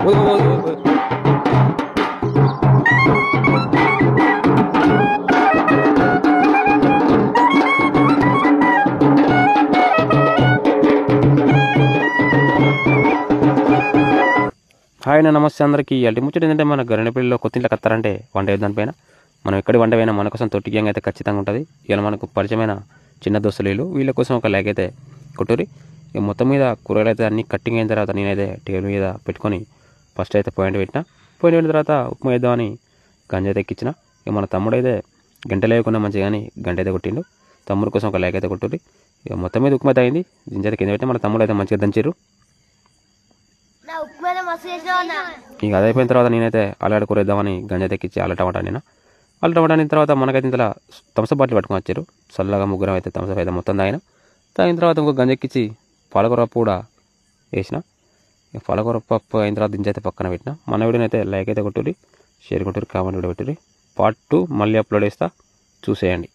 Hi అన్న, నమస్తే అందరికీ. అల్టి ముచ్చట ఏంటంటే మన గరినపల్లిలో కొత్తింట్లోకి వస్తారంటే వంట దానిపైన మనం ఎక్కడి వంట అయినా మన కోసం తొట్టి గ్యాంగ్ అయితే ఖచ్చితంగా ఉంటుంది. ఇలా మనకు పరిచయమైన చిన్న దోస్తులు వీళ్ళ కోసం ఒక లైక్ అయితే కొట్టురి. ఇక మొత్తం మీద కూరగాయలు అయితే అన్ని కట్టింగ్ అయిన తర్వాత నేనైతే టేబుల్ మీద పెట్టుకొని ఫస్ట్ అయితే పాయింట్ పెట్టిన తర్వాత ఉప్మా వేద్దామని గంజ అయితే ఎక్కించిన. ఇక మన తమ్ముడు అయితే గంట లేకుండా మంచిగా కానీ గంట అయితే కొట్టిండు. తమ్ముడు కోసం ఒక లైక్ అయితే కొట్టురి. ఇక మొత్తం మీద ఉప్మా అయితే అయింది. గింజ అయితే కింద పెట్టిన మన తమ్ముడు అయితే మంచిగా దంచారు. ఇక అది అయిపోయిన తర్వాత నేనైతే ఆలుగడ్డ కూర వేద్దామని గంజ తెక్కించి ఆలు టమాటా నేను ఆలు టమాటా అయిన తర్వాత మనకైతే ఇంతలో థమ్సప్ బాటిల్ పట్టుకొని వచ్చారు. చల్లగా ముగ్గురం అయితే థమ్సప్ అయితే మొత్తం తాగిన తర్వాత ఇంకో గంజ ఎక్కించి పాలకూర పప్పు కూడా వేసిన. ఇక పాలకూర పప్పు అయిన తర్వాత దించి అయితే పక్కన పెట్టిన. మన వీడియోనైతే లైక్ అయితే కొట్టుర్రి, షేర్ కొట్టుర్రి, కామెంట్ కూడా పెట్టుర్రి. పార్ట్ 2 మళ్ళీ అప్లోడ్ చేస్తా, చూసేయండి.